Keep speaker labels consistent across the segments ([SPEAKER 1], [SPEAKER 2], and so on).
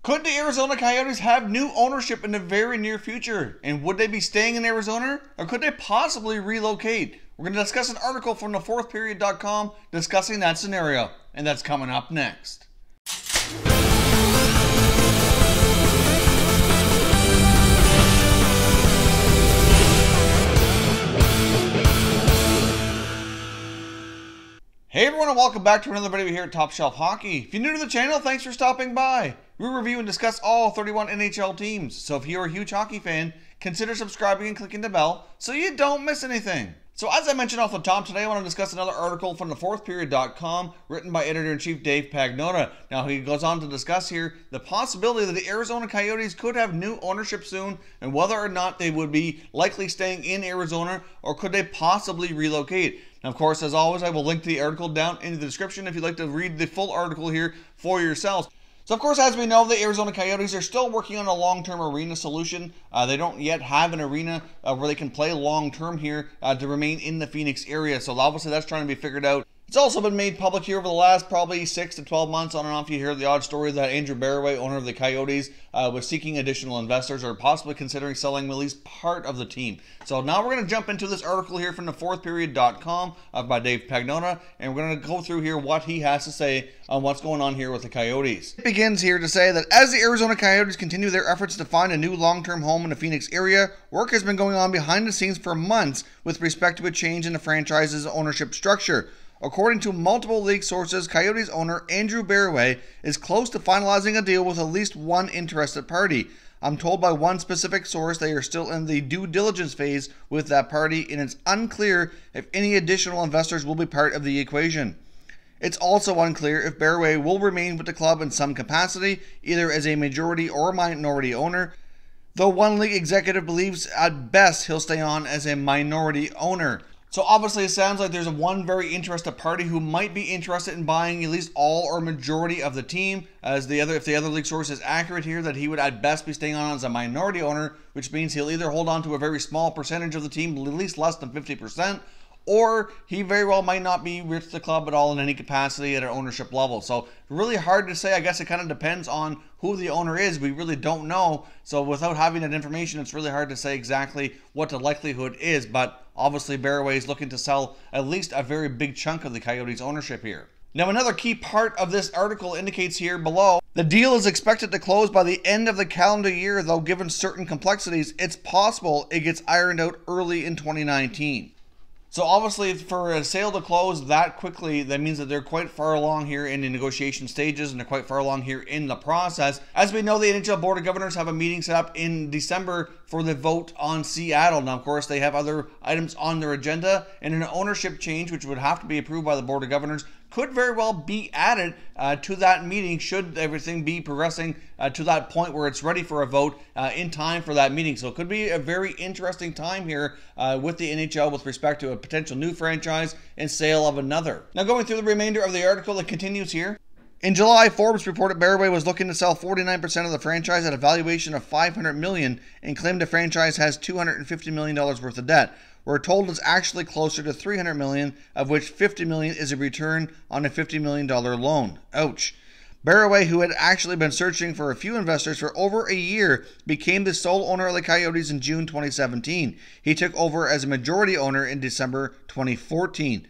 [SPEAKER 1] Could the Arizona Coyotes have new ownership in the very near future? And would they be staying in Arizona? Or could they possibly relocate? We're going to discuss an article from thefourthperiod.com discussing that scenario. And that's coming up next. Hey everyone, and welcome back to another video here at Top Shelf Hockey. If you're new to the channel, thanks for stopping by. We review and discuss all 31 NHL teams, so if you're a huge hockey fan, consider subscribing and clicking the bell so you don't miss anything. So as I mentioned off the top, today I want to discuss another article from thefourthperiod.com written by Editor-in-Chief Dave Pagnotta. Now he goes on to discuss here the possibility that the Arizona Coyotes could have new ownership soon and whether or not they would be likely staying in Arizona or could they possibly relocate. Now, of course, as always, I will link the article down in the description if you'd like to read the full article here for yourselves. So, of course, as we know, the Arizona Coyotes are still working on a long-term arena solution. They don't yet have an arena where they can play long-term here to remain in the Phoenix area. So, obviously, that's trying to be figured out. It's also been made public here over the last probably 6 to 12 months. On and off, you hear the odd story that Andrew Barroway, owner of the Coyotes, was seeking additional investors or possibly considering selling at least part of the team. So now we're going to jump into this article here from thefourthperiod.com by Dave Pagnotta, and we're going to go through here what he has to say on what's going on here with the Coyotes. It begins here to say that as the Arizona Coyotes continue their efforts to find a new long-term home in the Phoenix area, work has been going on behind the scenes for months with respect to a change in the franchise's ownership structure. According to multiple league sources, Coyotes owner Andrew Barroway is close to finalizing a deal with at least one interested party. I'm told by one specific source they are still in the due diligence phase with that party, and it's unclear if any additional investors will be part of the equation. It's also unclear if Barroway will remain with the club in some capacity, either as a majority or minority owner, though one league executive believes at best he'll stay on as a minority owner. So obviously it sounds like there's one very interested party who might be interested in buying at least all or majority of the team, as if the other league source is accurate here, that he would at best be staying on as a minority owner, which means he'll either hold on to a very small percentage of the team, at least less than 50%, or he very well might not be with the club at all in any capacity at an ownership level. So really hard to say. I guess it kind of depends on who the owner is. We really don't know. So without having that information, it's really hard to say exactly what the likelihood is. But obviously Barroway is looking to sell at least a very big chunk of the Coyotes ownership here. Now, another key part of this article indicates here below, the deal is expected to close by the end of the calendar year, though given certain complexities, it's possible it gets ironed out early in 2019. So obviously for a sale to close that quickly, that means that they're quite far along here in the negotiation stages and they're quite far along here in the process. As we know, the NHL Board of Governors have a meeting set up in December for the vote on Seattle. Now, of course, they have other items on their agenda, and an ownership change, which would have to be approved by the Board of Governors, could very well be added to that meeting should everything be progressing to that point where it's ready for a vote in time for that meeting. So it could be a very interesting time here with the NHL with respect to a potential new franchise and sale of another. Now, going through the remainder of the article, it continues here. In July, Forbes reported Barroway was looking to sell 49% of the franchise at a valuation of $500 million and claimed the franchise has $250 million worth of debt. We're told it's actually closer to $300 million, of which $50 million is a return on a $50 million loan. Ouch. Barroway, who had actually been searching for a few investors for over a year, became the sole owner of the Coyotes in June 2017. He took over as a majority owner in December 2014.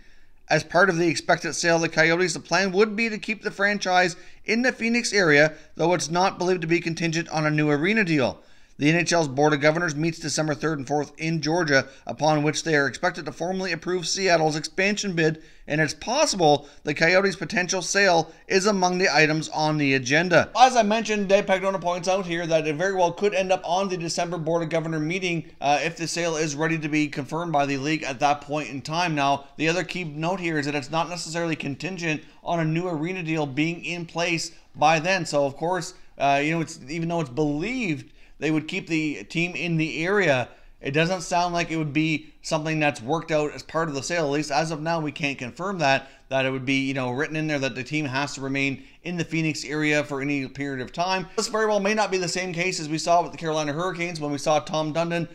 [SPEAKER 1] As part of the expected sale of the Coyotes, the plan would be to keep the franchise in the Phoenix area, though it's not believed to be contingent on a new arena deal. The NHL's Board of Governors meets December 3rd and 4th in Georgia, upon which they are expected to formally approve Seattle's expansion bid, and it's possible the Coyotes' potential sale is among the items on the agenda. As I mentioned, Dave Pagnotta points out here that it very well could end up on the December Board of Governor meeting if the sale is ready to be confirmed by the league at that point in time. Now, the other key note here is that it's not necessarily contingent on a new arena deal being in place by then. So, of course, even though it's believed they would keep the team in the area, it doesn't sound like it would be something that's worked out as part of the sale. At least as of now, we can't confirm that it would be, written in there that the team has to remain in the Phoenix area for any period of time. This very well may not be the same case as we saw with the Carolina Hurricanes when we saw Tom Dundon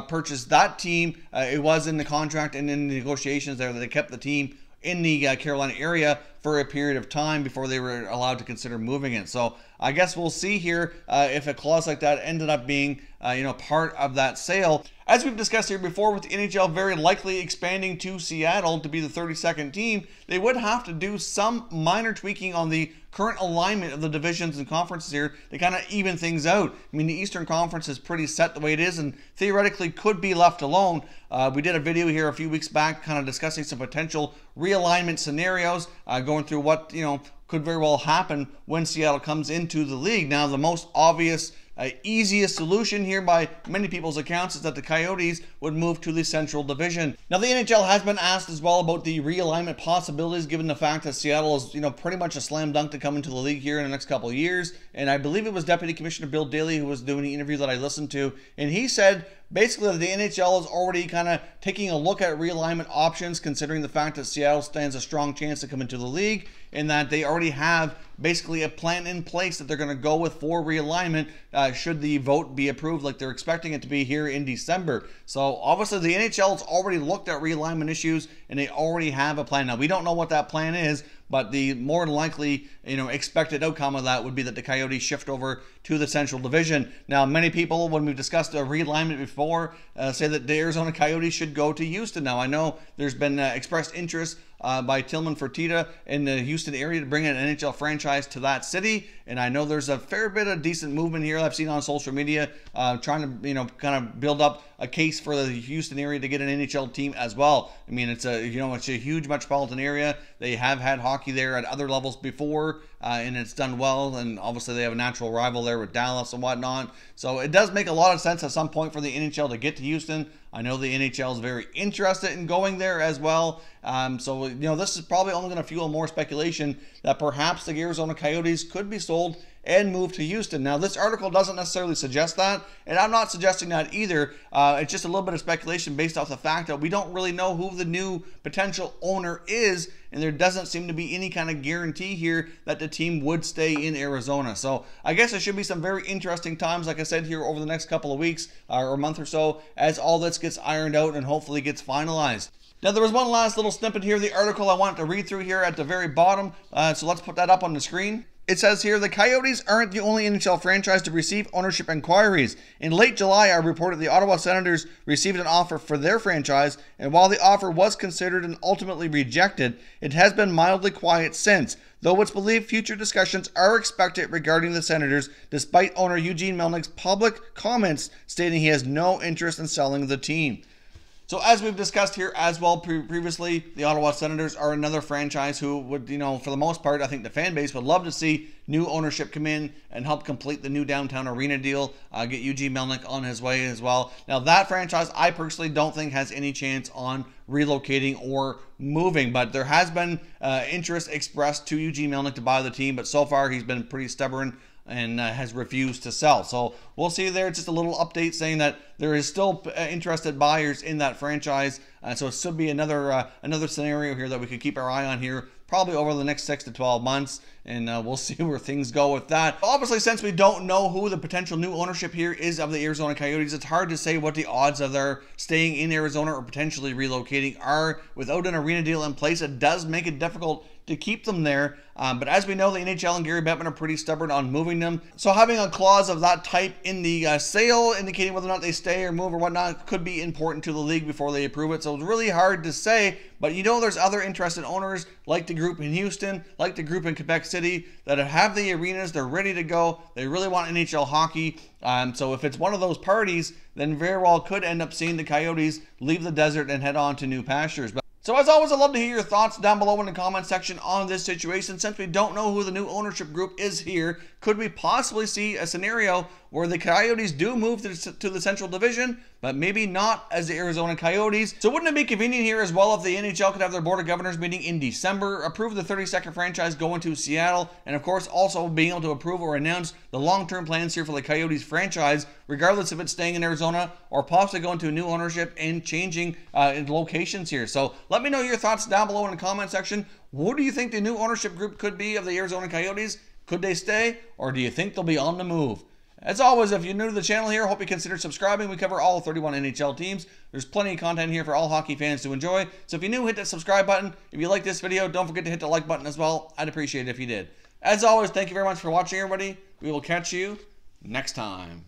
[SPEAKER 1] purchase that team. It was in the contract and in the negotiations there that they kept the team in the Carolina area for a period of time before they were allowed to consider moving it. So I guess we'll see here if a clause like that ended up being part of that sale. As we've discussed here before, with the NHL very likely expanding to Seattle to be the 32nd team, they would have to do some minor tweaking on the current alignment of the divisions and conferences here to kind of even things out. I mean, the Eastern Conference is pretty set the way it is and theoretically could be left alone. We did a video here a few weeks back kind of discussing some potential realignment scenarios, going through what, could very well happen when Seattle comes into the league. Now, the most obvious easiest solution here by many people's accounts is that the Coyotes would move to the Central Division. Now, the NHL has been asked as well about the realignment possibilities, given the fact that Seattle is, pretty much a slam dunk to come into the league here in the next couple of years. And I believe it was Deputy Commissioner Bill Daly who was doing the interview that I listened to, and he said basically that the NHL is already kind of taking a look at realignment options, considering the fact that Seattle stands a strong chance to come into the league, and that they already have basically a plan in place that they're going to go with for realignment should the vote be approved like they're expecting it to be here in December. So obviously the NHL's already looked at realignment issues and they already have a plan. Now, we don't know what that plan is, but the more likely, expected outcome of that would be that the Coyotes shift over to the Central Division. Now, many people, when we've discussed a realignment before, say that the Arizona Coyotes should go to Houston. Now, I know there's been expressed interest by Tillman Fertitta in the Houston area to bring an NHL franchise to that city, and I know there's a fair bit of decent movement here I've seen on social media trying to kind of build up a case for the Houston area to get an NHL team as well. I mean, it's a it's a huge metropolitan area. They have had hockey there at other levels before, and it's done well, and obviously they have a natural rival there with Dallas and whatnot. So it does make a lot of sense at some point for the NHL to get to Houston. I know the NHL is very interested in going there as well. So, this is probably only going to fuel more speculation that perhaps the Arizona Coyotes could be sold and move to Houston. Now, this article doesn't necessarily suggest that, and I'm not suggesting that either. It's just a little bit of speculation based off the fact that we don't really know who the new potential owner is, and there doesn't seem to be any kind of guarantee here that the team would stay in Arizona. So I guess there should be some very interesting times, like I said, here over the next couple of weeks or a month or so as all this gets ironed out and hopefully gets finalized. Now, there was one last little snippet here of the article I wanted to read through here at the very bottom, so let's put that up on the screen. It says here, the Coyotes aren't the only NHL franchise to receive ownership inquiries. In late July, I reported the Ottawa Senators received an offer for their franchise, and while the offer was considered and ultimately rejected, it has been mildly quiet since, though it's believed future discussions are expected regarding the Senators, despite owner Eugene Melnyk's public comments stating he has no interest in selling the team. So as we've discussed here as well previously, the Ottawa Senators are another franchise who would, for the most part, I think the fan base would love to see new ownership come in and help complete the new downtown arena deal, get Eugene Melnyk on his way as well. Now, that franchise, I personally don't think has any chance on relocating or moving, but there has been interest expressed to Eugene Melnyk to buy the team, but so far he's been pretty stubborn and has refused to sell. So we'll see there. It's just a little update saying that there is still interested buyers in that franchise. So it should be another scenario here that we could keep our eye on here probably over the next 6 to 12 months, and we'll see where things go with that. Obviously, since we don't know who the potential new ownership here is of the Arizona Coyotes, it's hard to say what the odds of their staying in Arizona or potentially relocating are. Without an arena deal in place, it does make it difficult to keep them there. But as we know, the NHL and Gary Bettman are pretty stubborn on moving them. So having a clause of that type in the sale indicating whether or not they stay or move or whatnot could be important to the league before they approve it. So it's really hard to say, but there's other interested owners like the group in Houston, like the group in Quebec City that have the arenas, they're ready to go, they really want NHL hockey. So if it's one of those parties, then very well could end up seeing the Coyotes leave the desert and head on to new pastures. So as always, I'd love to hear your thoughts down below in the comment section on this situation. Since we don't know who the new ownership group is here, could we possibly see a scenario where the Coyotes do move to the Central Division, but maybe not as the Arizona Coyotes? So wouldn't it be convenient here as well if the NHL could have their Board of Governors meeting in December, approve the 32nd franchise going to Seattle, and of course also being able to approve or announce the long-term plans here for the Coyotes franchise, regardless if it's staying in Arizona or possibly going to a new ownership and changing locations here. So let me know your thoughts down below in the comment section. What do you think the new ownership group could be of the Arizona Coyotes? Could they stay, or do you think they'll be on the move? As always, if you're new to the channel here, hope you consider subscribing. We cover all 31 NHL teams. There's plenty of content here for all hockey fans to enjoy. So if you're new, hit that subscribe button. If you like this video, don't forget to hit the like button as well. I'd appreciate it if you did. As always, thank you very much for watching, everybody. We will catch you next time.